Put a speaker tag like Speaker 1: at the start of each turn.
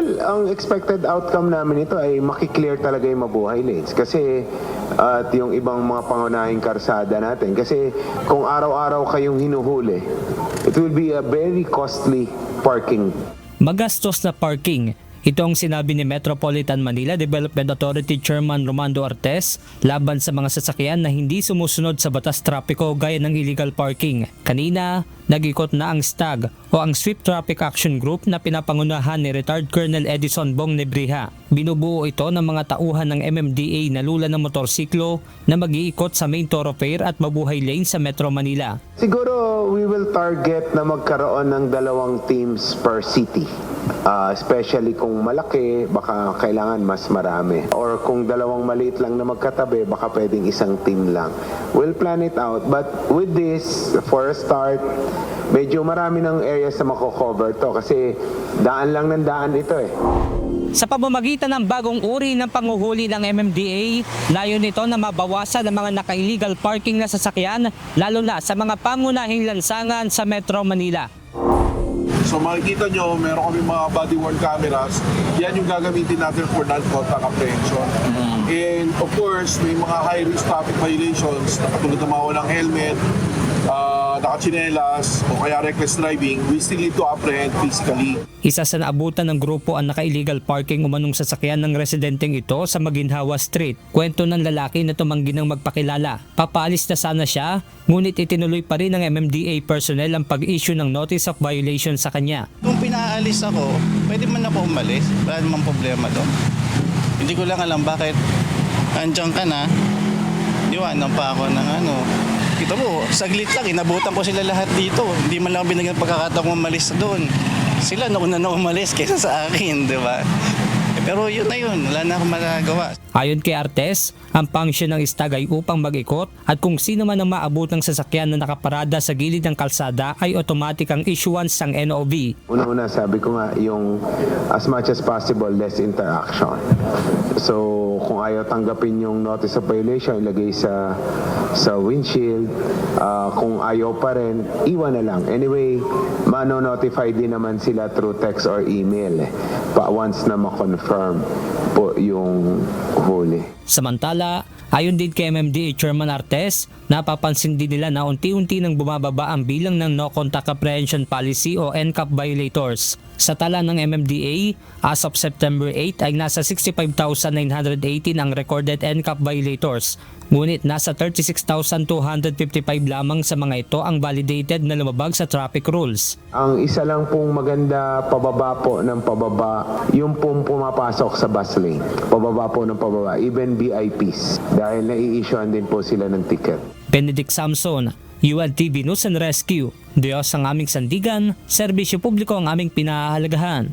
Speaker 1: Well, ang expected outcome namin ito ay makiklear talaga yung mabuhay lanes. Kasi at yung ibang mga pangunahing karsada natin. Kasi kung araw-araw kayong hinuhuli, it will be a very costly parking.
Speaker 2: Magastos na parking. Ito ang sinabi ni Metropolitan Manila Development Authority Chairman Romando Artes laban sa mga sasakyan na hindi sumusunod sa batas trapiko gaya ng illegal parking. Kanina, nag-ikot na ang STAG o ang Swift Traffic Action Group na pinapangunahan ni retired Colonel Edison Bong Nebriha. Binubuo ito ng mga tauhan ng MMDA na lula ng motorsiklo na mag-iikot sa main thoroughfare at mabuhay lane sa Metro Manila.
Speaker 1: Siguro we will target na magkaroon ng 2 teams per city. Especially kung malaki, baka kailangan mas marami. Or kung 2 maliit lang na magkatabi, baka pwedeng 1 team lang. We'll plan it out. But with this, for a start, medyo marami ng areas na mako-cover to kasi daan lang ng daan ito eh.
Speaker 2: Sa pamamagitan ng bagong uri ng panguhuli ng MMDA, layo nito na mabawasan ang mga naka-illegal parking na sasakyan, lalo na sa mga pangunahing lansangan sa Metro Manila.
Speaker 3: So makikita nyo, meron kami mga body-worn cameras. Yan yung gagamitin natin for non-contact apprehension. And of course, may mga high-risk traffic violations na katulad ng mga walang helmet, nakachinelas o kaya reckless driving, we still need to apprehend physically.
Speaker 2: Isa sa naabutan ng grupo ang naka-illegal parking umanong sasakyan ng residenteng ito sa Maginhawa Street. Kwento ng lalaki na tumanggi ng magpakilala. Papaalis na sana siya, ngunit itinuloy pa rin ng MMDA personnel ang pag-issue ng notice of violation sa kanya.
Speaker 4: Kung pinaalis ako, pwede man ako umalis. Wala namang problema doon. Hindi ko lang alam bakit andyan ka na, diwanan pa ako ng Kita mo, saglit lang, inabutan ko sila lahat dito. Hindi man lang binigyan pagkakataong umalis doon. Sila nauna na umalis kaysa sa akin, di ba? Pero yun na yun, wala na akong magagawa.
Speaker 2: Ayon kay Artes, ang function ng STAG ay upang mag-ikot at kung sino man ang maabot ng sasakyan na nakaparada sa gilid ng kalsada ay automatic ang issuance ng NOV.
Speaker 1: Una-una, sabi ko nga, yung as much as possible, less interaction. So, kung ayaw tanggapin yung notice of violation, ilagay sa windshield. Kung ayaw pa rin, iwan na lang. Anyway, mano-notify din naman sila through text or email. Once na ma-confirm po yung huli.
Speaker 2: Samantala, ayon din kay MMDA Chairman Artes, napapansin din nila na unti-unti nang bumababa ang bilang ng No Contact Apprehension Policy o NCAP violators. Sa tala ng MMDA, as of September 8 ay nasa 65,918 ang recorded NCAP violators. Ngunit nasa 36,255 lamang sa mga ito ang validated na lumabag sa traffic rules.
Speaker 1: Ang isa lang pong maganda pababa po ng pababa, yung pong pumapasok sa bus lane. Pababa po ng pababa, even VIPs. Dahil nai-issuean din po sila ng ticket.
Speaker 2: Benedict Samson, UNTV News and Rescue. Diyos ang aming sandigan, serbisyo publiko ang aming pinahahalagahan.